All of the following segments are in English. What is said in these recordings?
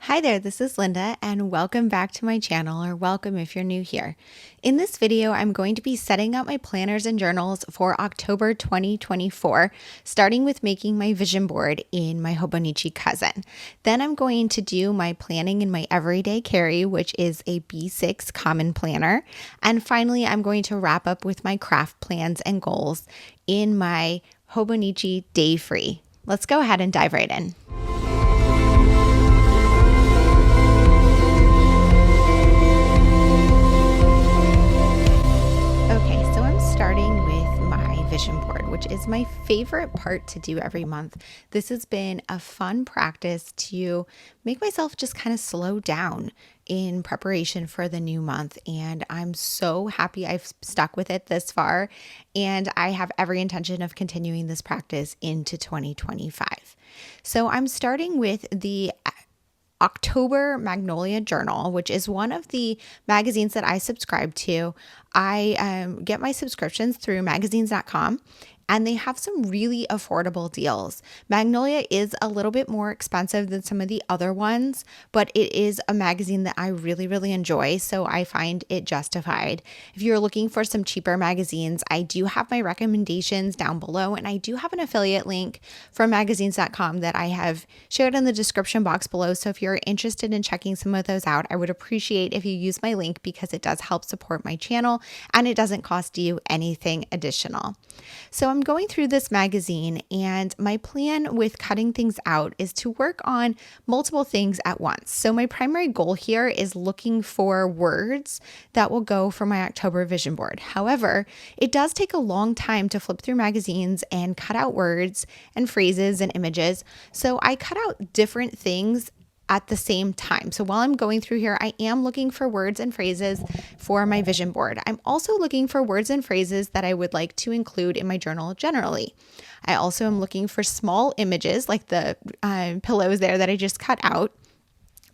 Hi there, this is Linda and welcome back to my channel, or welcome if you're new here. In this video, I'm going to be setting up my planners and journals for October 2024, starting with making my vision board in my Hobonichi Cousin. Then I'm going to do my planning in my everyday carry, which is a B6 common planner. And finally, I'm going to wrap up with my craft plans and goals in my Hobonichi Day-Free. Let's go ahead and dive right in. Starting with my vision board, which is my favorite part to do every month. This has been a fun practice to make myself just kind of slow down in preparation for the new month. And I'm so happy I've stuck with it this far. And I have every intention of continuing this practice into 2025. So I'm starting with the October Magnolia Journal, which is one of the magazines that I subscribe to. I get my subscriptions through magazines.com, and they have some really affordable deals. Magnolia is a little bit more expensive than some of the other ones, but it is a magazine that I really enjoy, so I find it justified. If you're looking for some cheaper magazines, I do have my recommendations down below, and I do have an affiliate link from magazines.com that I have shared in the description box below. So if you're interested in checking some of those out, I would appreciate if you use my link because it does help support my channel and it doesn't cost you anything additional. So I'm going through this magazine, and my plan with cutting things out is to work on multiple things at once. So my primary goal here is looking for words that will go for my October vision board. However, it does take a long time to flip through magazines and cut out words and phrases and images. So I cut out different things at the same time. So while I'm going through here, I am looking for words and phrases for my vision board. I'm also looking for words and phrases that I would like to include in my journal generally. I also am looking for small images like the pillows there that I just cut out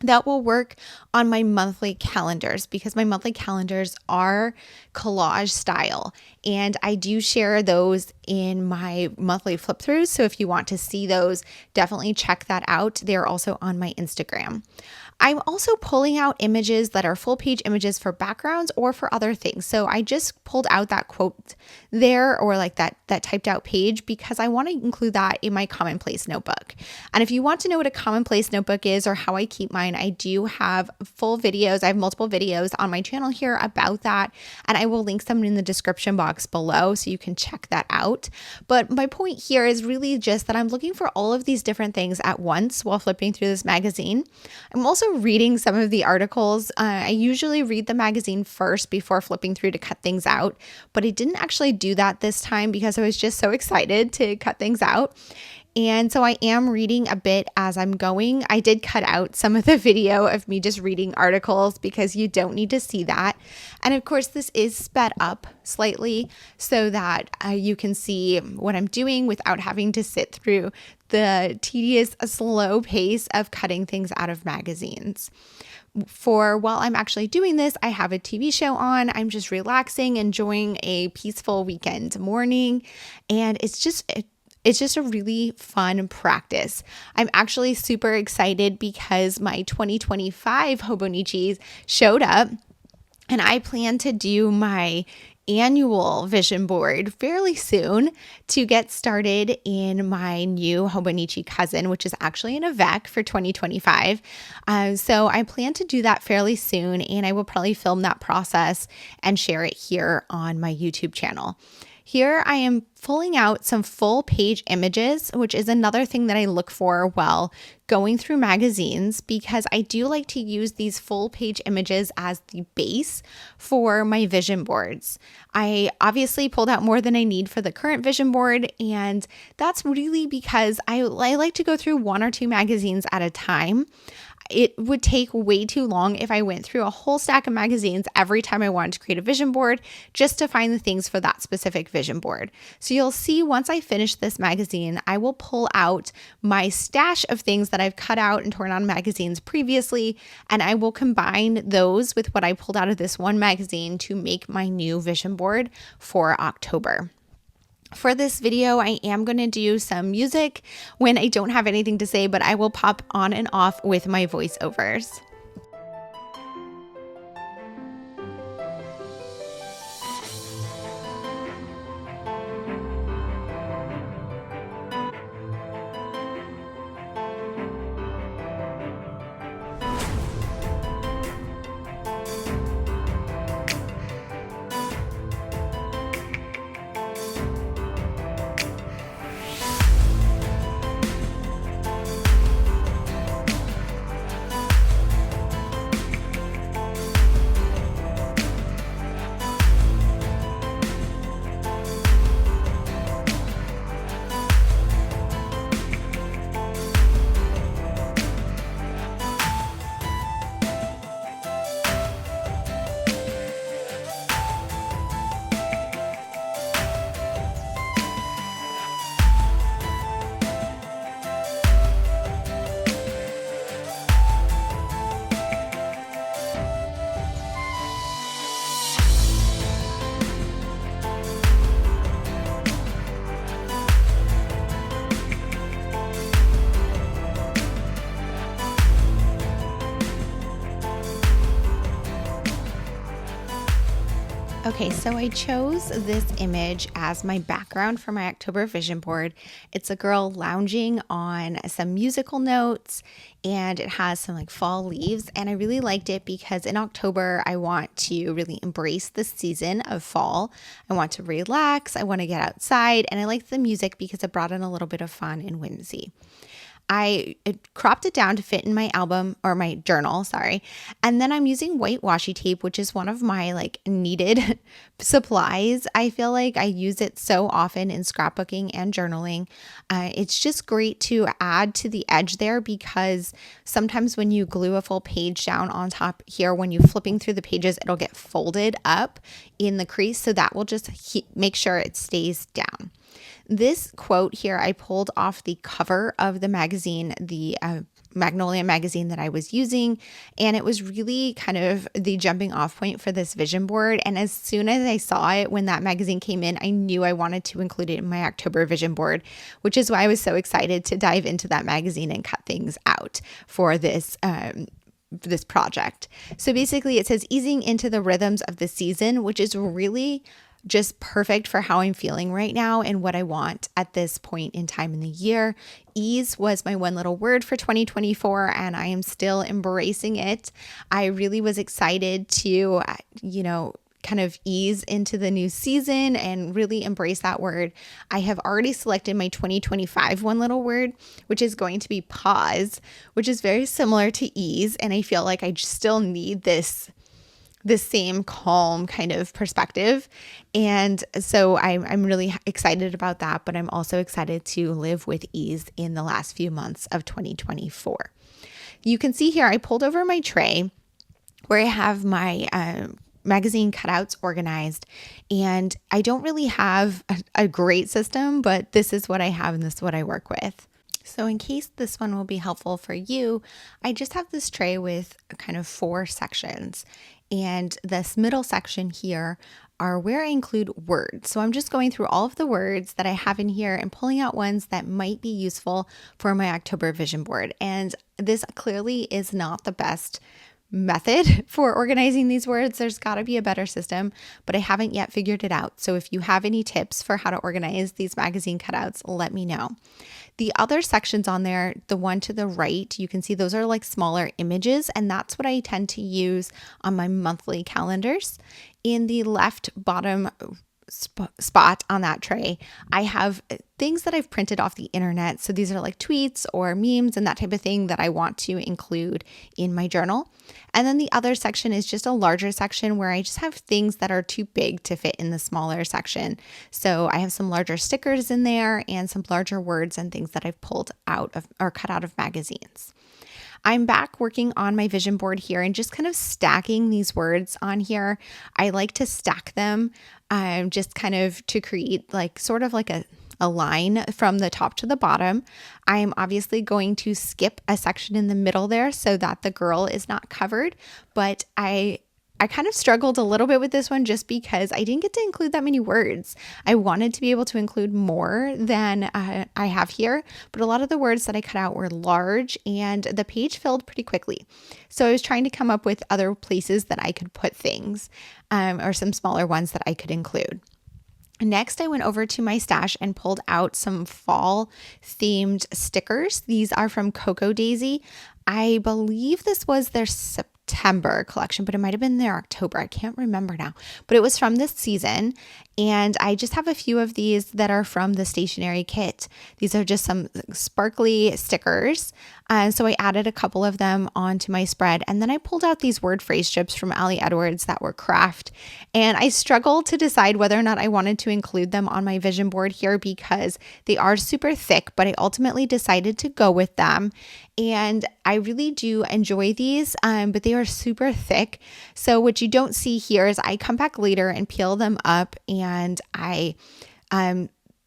that will work on my monthly calendars, because my monthly calendars are collage style, and I do share those in my monthly flip throughs. So if you want to see those, definitely check that out. They're also on my Instagram. I'm also pulling out images that are full page images for backgrounds or for other things. So I just pulled out that quote there, or like that typed out page, because I want to include that in my commonplace notebook. And if you want to know what a commonplace notebook is or how I keep mine, I do have full videos. I have multiple videos on my channel here about that, and I will link some in the description box below so you can check that out. But my point here is really just that I'm looking for all of these different things at once while flipping through this magazine. I'm also reading some of the articles. I usually read the magazine first before flipping through to cut things out, but I didn't actually do that this time because I was just so excited to cut things out. And so I am reading a bit as I'm going. I did cut out some of the video of me just reading articles because you don't need to see that. And of course, this is sped up slightly so that you can see what I'm doing without having to sit through the tedious, slow pace of cutting things out of magazines. For while I'm actually doing this, I have a TV show on. I'm just relaxing, enjoying a peaceful weekend morning, and it's just a really fun practice. I'm actually super excited because my 2025 Hobonichis showed up, and I plan to do my annual vision board fairly soon to get started in my new Hobonichi Cousin, which is actually an AVEC for 2025. So I plan to do that fairly soon, and I will probably film that process and share it here on my YouTube channel. Here I am pulling out some full page images, which is another thing that I look for while going through magazines, because I do like to use these full page images as the base for my vision boards. I obviously pulled out more than I need for the current vision board, and that's really because I like to go through one or two magazines at a time. It would take way too long if I went through a whole stack of magazines every time I wanted to create a vision board just to find the things for that specific vision board. So you'll see once I finish this magazine, I will pull out my stash of things that I've cut out and torn out of magazines previously, and I will combine those with what I pulled out of this one magazine to make my new vision board for October. For this video, I am going to do some music when I don't have anything to say, but I will pop on and off with my voiceovers. Okay, so I chose this image as my background for my October vision board. It's a girl lounging on some musical notes, and it has some like fall leaves, and I really liked it because in October I want to really embrace the season of fall. I want to relax, I want to get outside, and I liked the music because it brought in a little bit of fun and whimsy. I cropped it down to fit in my album or my journal, sorry. And then I'm using white washi tape, which is one of my like needed supplies. I feel like I use it so often in scrapbooking and journaling. It's just great to add to the edge there because sometimes when you glue a full page down on top here, when you're flipping through the pages, it'll get folded up in the crease. So that will just make sure it stays down. This quote here I pulled off the cover of the magazine, the Magnolia magazine that I was using, and it was really kind of the jumping off point for this vision board. And as soon as I saw it when that magazine came in, I knew I wanted to include it in my October vision board, which is why I was so excited to dive into that magazine and cut things out for this project. So basically it says easing into the rhythms of the season, which is really just perfect for how I'm feeling right now and what I want at this point in time in the year. Ease was my one little word for 2024, and I am still embracing it. I really was excited to, kind of ease into the new season and really embrace that word. I have already selected my 2025 one little word, which is going to be pause, which is very similar to ease. And I feel like I still need this same calm kind of perspective. And so I'm really excited about that, but I'm also excited to live with ease in the last few months of 2024. You can see here, I pulled over my tray where I have my magazine cutouts organized, and I don't really have a great system, but this is what I have and this is what I work with. So in case this one will be helpful for you, I just have this tray with kind of 4 sections. And this middle section here are where I include words. So I'm just going through all of the words that I have in here and pulling out ones that might be useful for my October vision board. And this clearly is not the best method for organizing these words. There's got to be a better system, but I haven't yet figured it out. So if you have any tips for how to organize these magazine cutouts, let me know. The other sections on there, the one to the right, you can see those are like smaller images, and that's what I tend to use on my monthly calendars. In the left bottom spot on that tray, I have things that I've printed off the internet. So these are like tweets or memes and that type of thing that I want to include in my journal. And then the other section is just a larger section where I just have things that are too big to fit in the smaller section. So I have some larger stickers in there and some larger words and things that I've pulled out of or cut out of magazines. I'm back working on my vision board here and just kind of stacking these words on here. I like to stack them just kind of to create like sort of like a line from the top to the bottom. I'm obviously going to skip a section in the middle there so that the girl is not covered, but I I kind of struggled a little bit with this one just because I didn't get to include that many words. I wanted to be able to include more than I have here, but a lot of the words that I cut out were large and the page filled pretty quickly. So I was trying to come up with other places that I could put things, or some smaller ones that I could include. Next, I went over to my stash and pulled out some fall themed stickers. These are from Cocoa Daisy. I believe this was their September collection, but it might have been their October. I can't remember now, but it was from this season. And I just have a few of these that are from the stationery kit. These are just some sparkly stickers. So I added a couple of them onto my spread. And then I pulled out these word phrase strips from Ali Edwards that were craft. And I struggled to decide whether or not I wanted to include them on my vision board here because they are super thick, but I ultimately decided to go with them. And I really do enjoy these, but they are super thick. So what you don't see here is I come back later and peel them up and I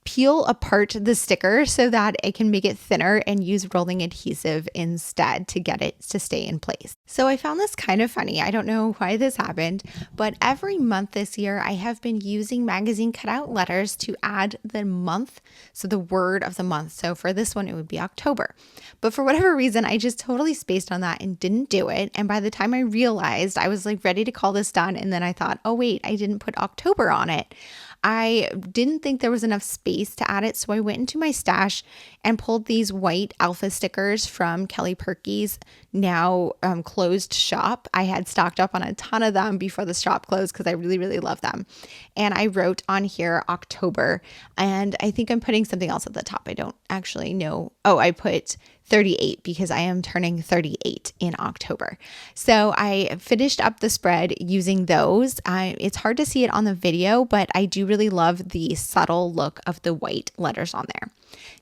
peel apart the sticker so that I can make it thinner and use rolling adhesive instead to get it to stay in place. So I found this kind of funny. I don't know why this happened, but every month this year I have been using magazine cutout letters to add the month, so the word of the month. So for this one, it would be October. But for whatever reason, I just totally spaced on that and didn't do it. And by the time I realized, I was like ready to call this done. And then I thought, oh wait, I didn't put October on it. I didn't think there was enough space to add it, so I went into my stash and pulled these white alpha stickers from Kelly Perky's now closed shop. I had stocked up on a ton of them before the shop closed because I really, really love them. And I wrote on here October, and I think I'm putting something else at the top. I don't actually know. Oh, I put 38 because I am turning 38 in October. So I finished up the spread using those. It's hard to see it on the video, but I do really love the subtle look of the white letters on there.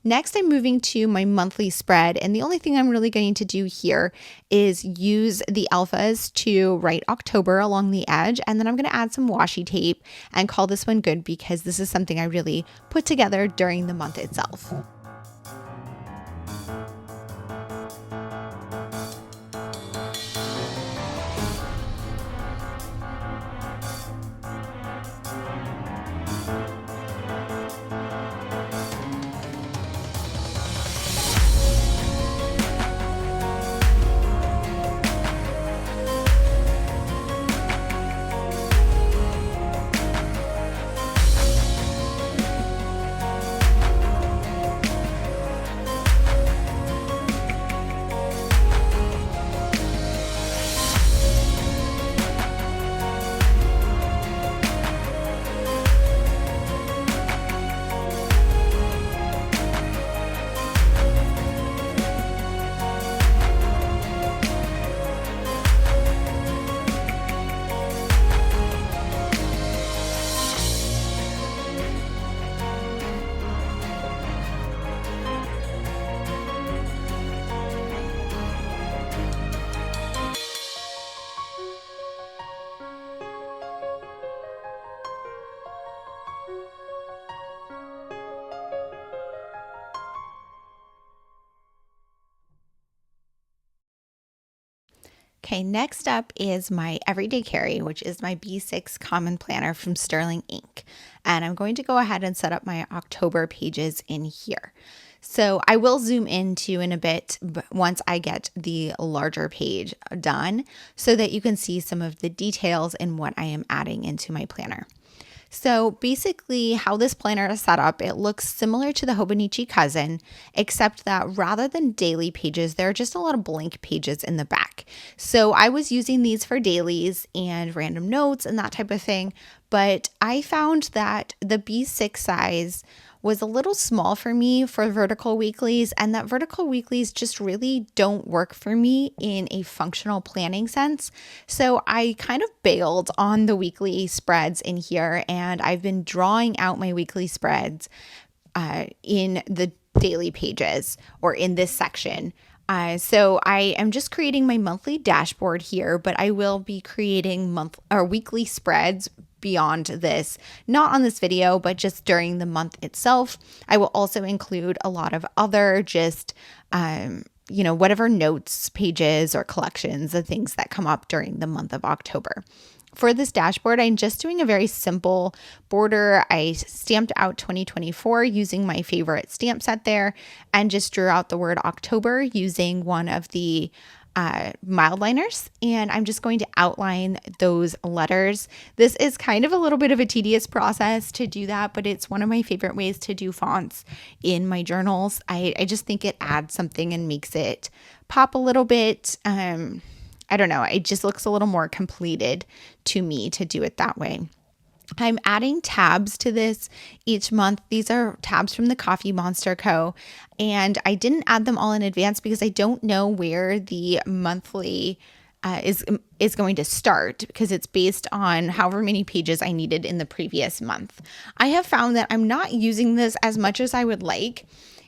Next, I'm moving to my monthly spread, and the only thing I'm really going to do here is use the alphas to write October along the edge, and then I'm going to add some washi tape and call this one good because this is something I really put together during the month itself. Okay, next up is my everyday carry, which is my B6 Common Planner from Sterling Ink. And I'm going to go ahead and set up my October pages in here. So I will zoom into in a bit once I get the larger page done so that you can see some of the details and what I am adding into my planner. So basically how this planner is set up, it looks similar to the Hobonichi Cousin, except that rather than daily pages, there are just a lot of blank pages in the back. So I was using these for dailies and random notes and that type of thing, but I found that the B6 size was a little small for me for vertical weeklies, and that vertical weeklies just really don't work for me in a functional planning sense. So I kind of bailed on the weekly spreads in here, and I've been drawing out my weekly spreads in the daily pages or in this section. So I am just creating my monthly dashboard here, but I will be creating weekly spreads beyond this, not on this video, but just during the month itself. I will also include a lot of other just, whatever notes, pages, or collections of things that come up during the month of October. For this dashboard, I'm just doing a very simple border. I stamped out 2024 using my favorite stamp set there and just drew out the word October using one of the mild liners. And I'm just going to outline those letters. This is kind of a little bit of a tedious process to do that, but it's one of my favorite ways to do fonts in my journals. I just think it adds something and makes it pop a little bit. I don't know. It just looks a little more completed to me to do it that way. I'm adding tabs to this each month. These are tabs from the Coffee Monster Co. And I didn't add them all in advance because I don't know where the monthly is going to start, because it's based on however many pages I needed in the previous month. I have found that I'm not using this as much as I would like.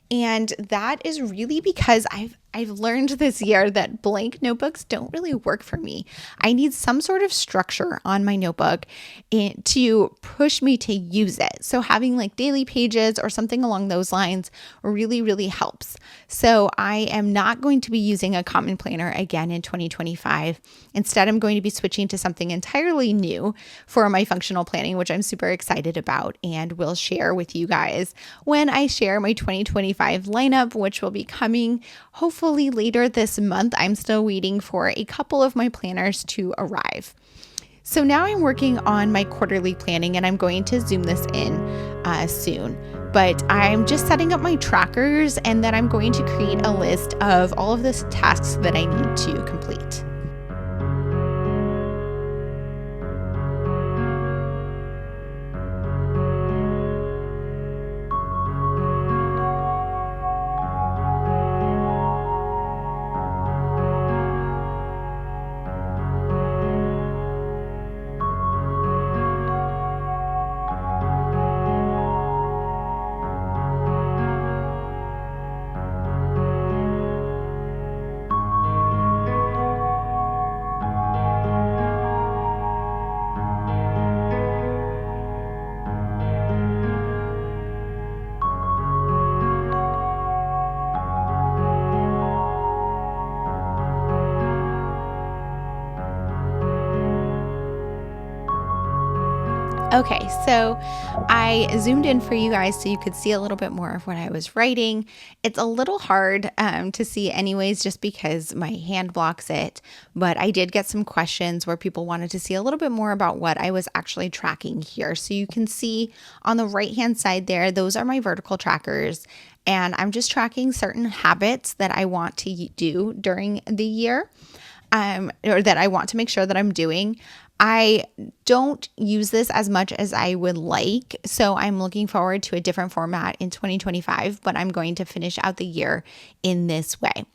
And that is really because I've learned this year that blank notebooks don't really work for me. I need some sort of structure on my notebook to push me to use it. So having like daily pages or something along those lines really, really helps. So I am not going to be using a common planner again in 2025. Instead, I'm going to be switching to something entirely new for my functional planning, which I'm super excited about and will share with you guys when I share my 2025 lineup, which will be coming hopefully later this month. I'm still waiting for a couple of my planners to arrive. So now I'm working on my quarterly planning, and I'm going to zoom this in soon. But I'm just setting up my trackers, and then I'm going to create a list of all of the tasks that I need to complete. Okay, so I zoomed in for you guys so you could see a little bit more of what I was writing. It's a little hard to see anyways, just because my hand blocks it, but I did get some questions where people wanted to see a little bit more about what I was actually tracking here. So you can see on the right-hand side there, those are my vertical trackers, and I'm just tracking certain habits that I want to do during the year, or that I want to make sure that I'm doing. I don't use this as much as I would like, so I'm looking forward to a different format in 2025, but I'm going to finish out the year in this way.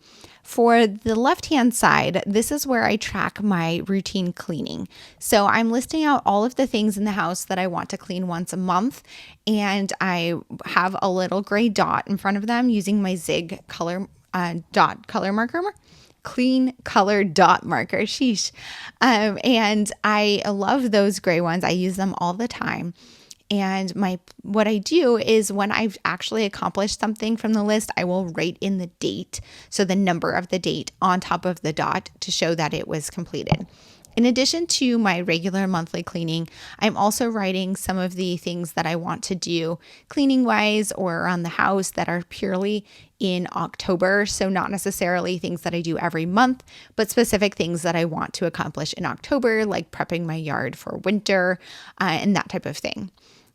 For the left-hand side, this is where I track my routine cleaning. So I'm listing out all of the things in the house that I want to clean once a month, and I have a little gray dot in front of them using my Zig color dot color marker. Clean color dot marker. Sheesh. And I love those gray ones. I use them all the time. And what I do is when I've actually accomplished something from the list, I will write in the date. So the number of the date on top of the dot to show that it was completed. In addition to my regular monthly cleaning, I'm also writing some of the things that I want to do cleaning wise or around the house that are purely in October. So not necessarily things that I do every month, but specific things that I want to accomplish in October, like prepping my yard for winter and that type of thing.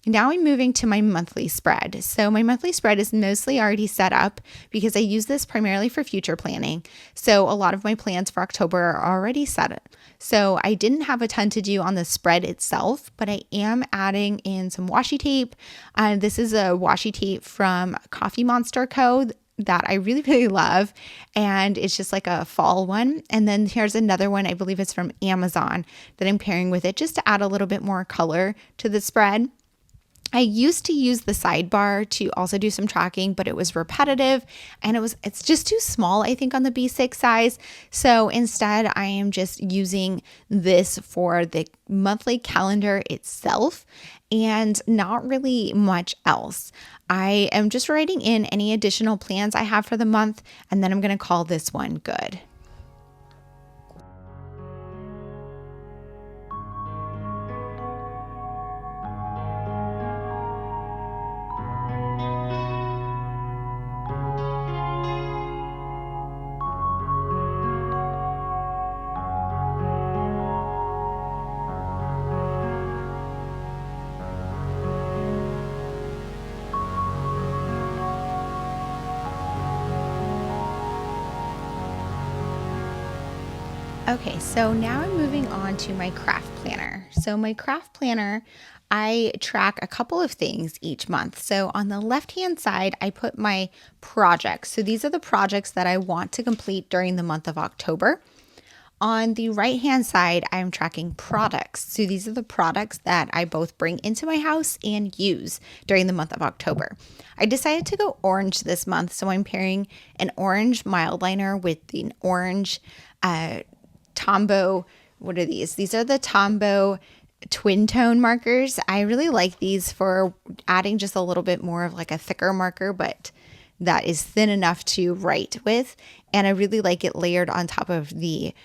Now I'm moving to my monthly spread. So my monthly spread is mostly already set up because I use this primarily for future planning. So a lot of my plans for October are already set. So I didn't have a ton to do on the spread itself, but I am adding in some washi tape. This is a washi tape from Coffee Monster Co. that I really, really love. And it's just like a fall one. And then here's another one, I believe it's from Amazon, that I'm pairing with it just to add a little bit more color to the spread. I used to use the sidebar to also do some tracking, but it was repetitive and it's just too small, I think, on the B6 size. So instead, I am just using this for the monthly calendar itself and not really much else. I am just writing in any additional plans I have for the month, and then I'm going to call this one good. Okay, so now I'm moving on to my craft planner. So my craft planner, I track a couple of things each month. So on the left-hand side, I put my projects. So these are the projects that I want to complete during the month of October. On the right-hand side, I'm tracking products. So these are the products that I both bring into my house and use during the month of October. I decided to go orange this month, so I'm pairing an orange mild liner with an orange Tombow. What are these? These are the Tombow twin tone markers. I really like these for adding just a little bit more of like a thicker marker, but that is thin enough to write with. And I really like it layered on top of the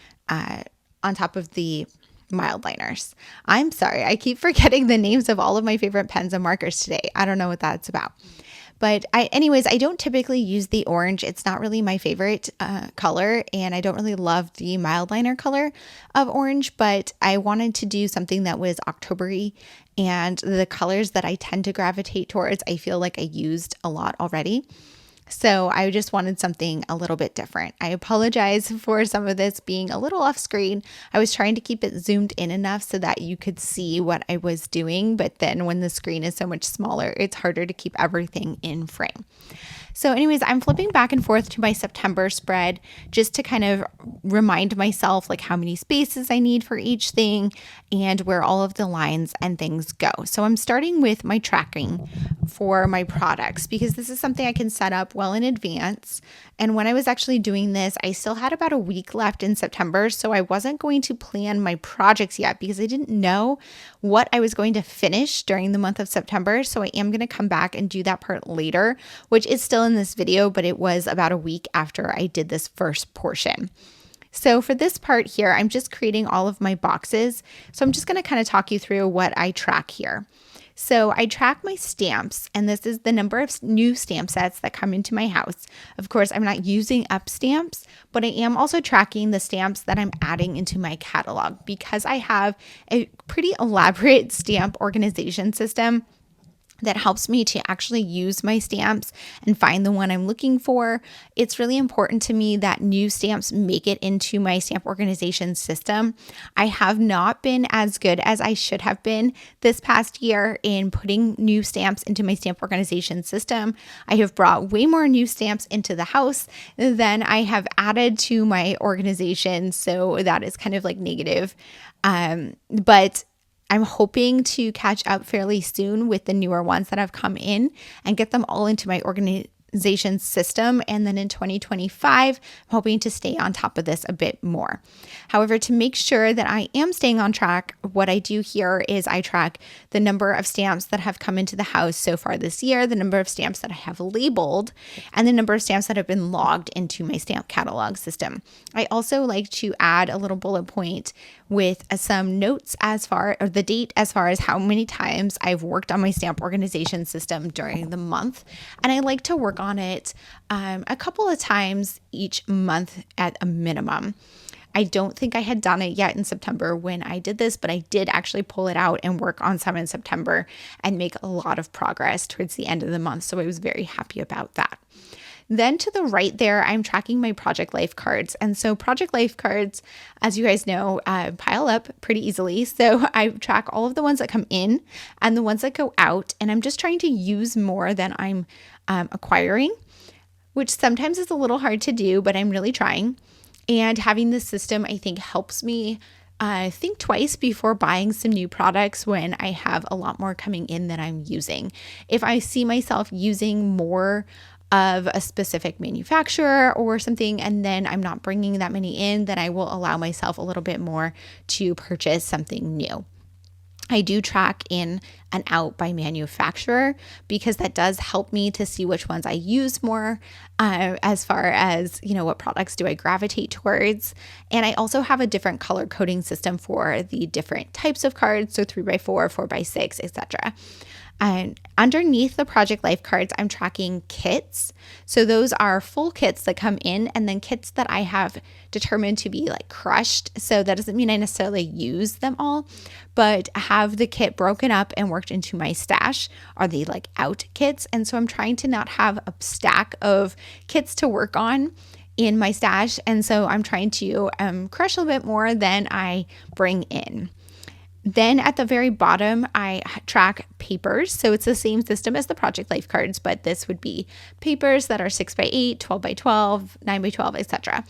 mild liners. I'm sorry, I keep forgetting the names of all of my favorite pens and markers today. I don't know what that's about. But I don't typically use the orange. It's not really my favorite color, and I don't really love the mild liner color of orange, but I wanted to do something that was October-y, and the colors that I tend to gravitate towards, I feel like I used a lot already. So I just wanted something a little bit different. I apologize for some of this being a little off screen. I was trying to keep it zoomed in enough so that you could see what I was doing, but then when the screen is so much smaller, it's harder to keep everything in frame. So anyways, I'm flipping back and forth to my September spread just to kind of remind myself like how many spaces I need for each thing and where all of the lines and things go. So I'm starting with my tracking for my products because this is something I can set up well in advance. And when I was actually doing this, I still had about a week left in September. So I wasn't going to plan my projects yet because I didn't know what I was going to finish during the month of September. So I am going to come back and do that part later, which is still in this video, but it was about a week after I did this first portion. So for this part here, I'm just creating all of my boxes. So I'm just going to kind of talk you through what I track here. So I track my stamps, and this is the number of new stamp sets that come into my house. Of course, I'm not using up stamps, but I am also tracking the stamps that I'm adding into my catalog because I have a pretty elaborate stamp organization system that helps me to actually use my stamps and find the one I'm looking for. It's really important to me that new stamps make it into my stamp organization system. I have not been as good as I should have been this past year in putting new stamps into my stamp organization system. I have brought way more new stamps into the house than I have added to my organization. So that is kind of like negative. But I'm hoping to catch up fairly soon with the newer ones that have come in and get them all into my organization system. And then in 2025, I'm hoping to stay on top of this a bit more. However, to make sure that I am staying on track, what I do here is I track the number of stamps that have come into the house so far this year, the number of stamps that I have labeled, and the number of stamps that have been logged into my stamp catalog system. I also like to add a little bullet point with some notes or the date as far as how many times I've worked on my stamp organization system during the month. And I like to work on it a couple of times each month at a minimum. I don't think I had done it yet in September when I did this, but I did actually pull it out and work on some in September and make a lot of progress towards the end of the month. So I was very happy about that. Then to the right there, I'm tracking my project life cards. And so project life cards, as you guys know, pile up pretty easily. So I track all of the ones that come in and the ones that go out. And I'm just trying to use more than I'm acquiring, which sometimes is a little hard to do, but I'm really trying. And having this system, I think, helps me think twice before buying some new products when I have a lot more coming in than I'm using. If I see myself using more of a specific manufacturer or something, and then I'm not bringing that many in, then I will allow myself a little bit more to purchase something new. I do track in and out by manufacturer because that does help me to see which ones I use more as far as, what products do I gravitate towards. And I also have a different color coding system for the different types of cards, so 3x4, 4x6, etc. And underneath the project life cards, I'm tracking kits. So those are full kits that come in, and then kits that I have determined to be like crushed. So that doesn't mean I necessarily use them all, but have the kit broken up and worked into my stash are the like out kits. And so I'm trying to not have a stack of kits to work on in my stash. And so I'm trying to crush a little bit more than I bring in. Then at the very bottom, I track papers. So it's the same system as the Project Life cards, but this would be papers that are 6x8, 12x12, 9x12, etc.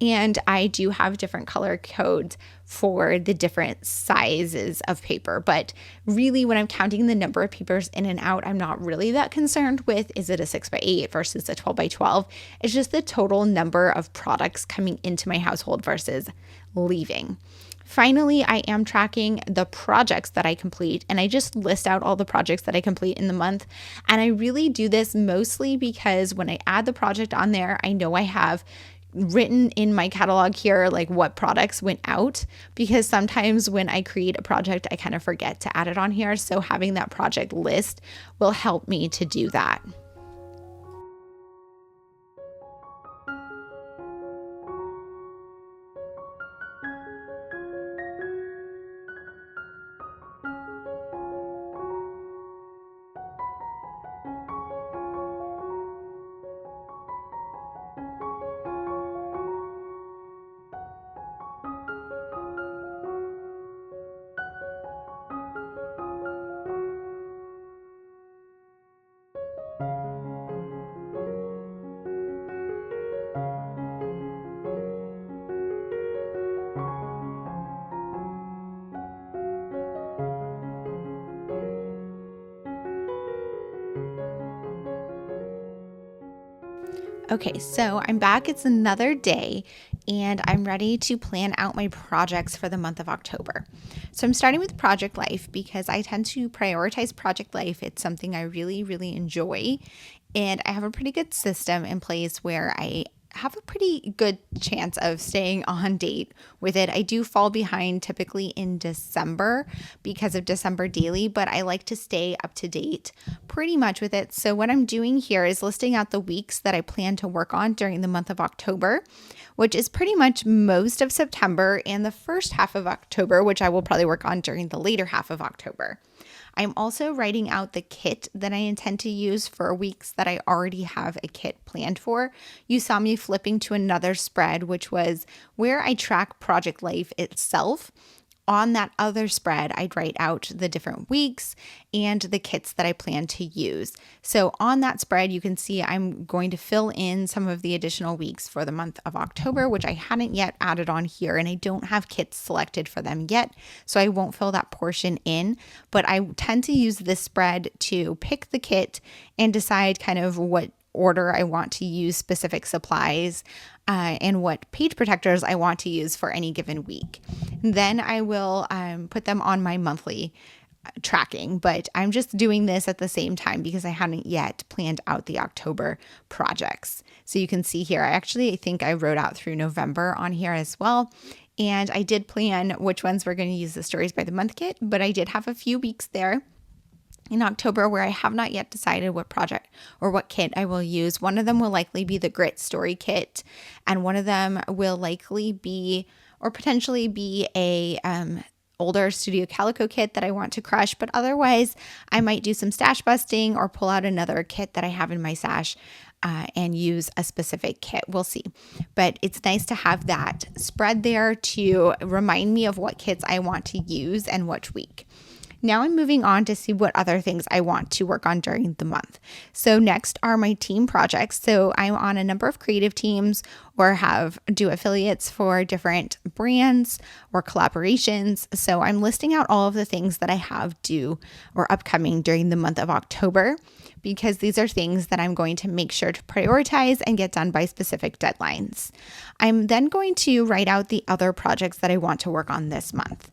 And I do have different color codes for the different sizes of paper. But really, when I'm counting the number of papers in and out, I'm not really that concerned with, is it a 6x8 versus a 12x12? It's just the total number of products coming into my household versus leaving. Finally, I am tracking the projects that I complete, and I just list out all the projects that I complete in the month. And I really do this mostly because when I add the project on there, I know I have written in my catalog here like what products went out, because sometimes when I create a project, I kind of forget to add it on here. So having that project list will help me to do that. Okay, so I'm back. It's another day, and I'm ready to plan out my projects for the month of October. So I'm starting with Project Life because I tend to prioritize Project Life. It's something I really, really enjoy, and I have a pretty good system in place where I have a pretty good chance of staying on date with it. I do fall behind typically in December because of December daily, but I like to stay up to date pretty much with it. So what I'm doing here is listing out the weeks that I plan to work on during the month of October, which is pretty much most of September and the first half of October, which I will probably work on during the later half of October. I'm also writing out the kit that I intend to use for weeks that I already have a kit planned for. You saw me flipping to another spread, which was where I track Project Life itself. On that other spread, I'd write out the different weeks and the kits that I plan to use. So on that spread, you can see I'm going to fill in some of the additional weeks for the month of October, which I hadn't yet added on here, and I don't have kits selected for them yet, so I won't fill that portion in. But I tend to use this spread to pick the kit and decide kind of what order I want to use specific supplies and what page protectors I want to use for any given week. Then I will put them on my monthly tracking, but I'm just doing this at the same time because I hadn't yet planned out the October projects. So you can see here, I think I wrote out through November on here as well. And I did plan which ones we're going to use the Stories by the Month kit, but I did have a few weeks there in October where I have not yet decided what project or what kit I will use. One of them will likely be the Grit Story kit, and one of them will likely be or potentially be a older Studio Calico kit that I want to crush, but otherwise I might do some stash busting or pull out another kit that I have in my stash and use a specific kit. We'll see. But it's nice to have that spread there to remind me of what kits I want to use and which week. Now I'm moving on to see what other things I want to work on during the month. So next are my team projects. So I'm on a number of creative teams or do affiliates for different brands or collaborations. So I'm listing out all of the things that I have due or upcoming during the month of October, because these are things that I'm going to make sure to prioritize and get done by specific deadlines. I'm then going to write out the other projects that I want to work on this month.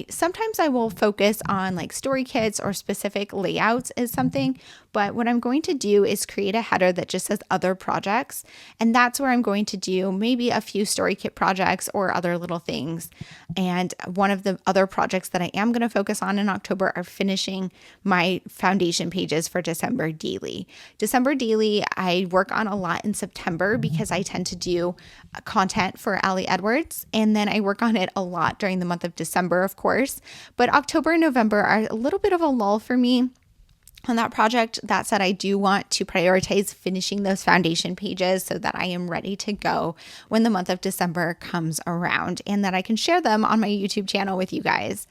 Sometimes I will focus on like story kits or specific layouts as something, but what I'm going to do is create a header that just says other projects. And that's where I'm going to do maybe a few story kit projects or other little things. And one of the other projects that I am going to focus on in October are finishing my foundation pages for December Daily. December Daily, I work on a lot in September because I tend to do content for Allie Edwards. And then I work on it a lot during the month of December, of course. But October and November are a little bit of a lull for me. on that project. That said, I do want to prioritize finishing those foundation pages so that I am ready to go when the month of December comes around and that I can share them on my YouTube channel with you guys.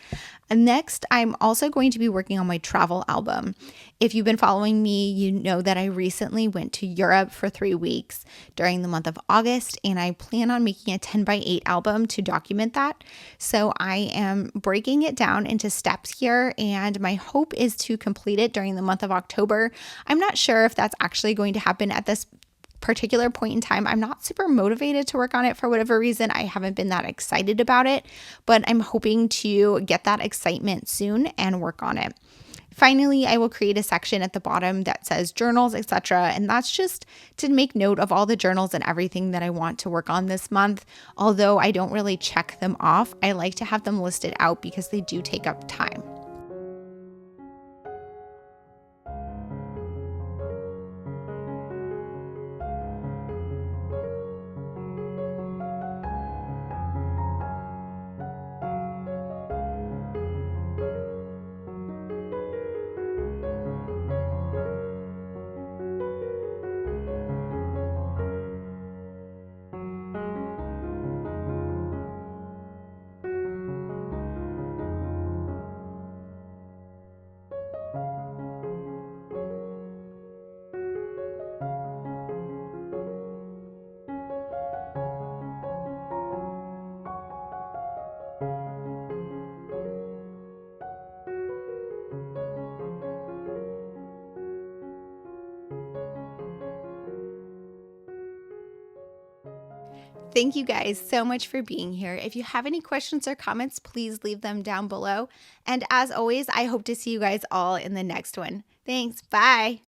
And next, I'm also going to be working on my travel album. If you've been following me, you know that I recently went to Europe for 3 weeks during the month of August, and I plan on making a 10 by 8 album to document that. So I am breaking it down into steps here, and my hope is to complete it during the month of October. I'm not sure if that's actually going to happen at this particular point in time. I'm not super motivated to work on it for whatever reason. I haven't been that excited about it, but I'm hoping to get that excitement soon and work on it. Finally, I will create a section at the bottom that says journals, etc. And that's just to make note of all the journals and everything that I want to work on this month. Although I don't really check them off, I like to have them listed out because they do take up time. Thank you guys so much for being here. If you have any questions or comments, please leave them down below. And as always, I hope to see you guys all in the next one. Thanks. Bye.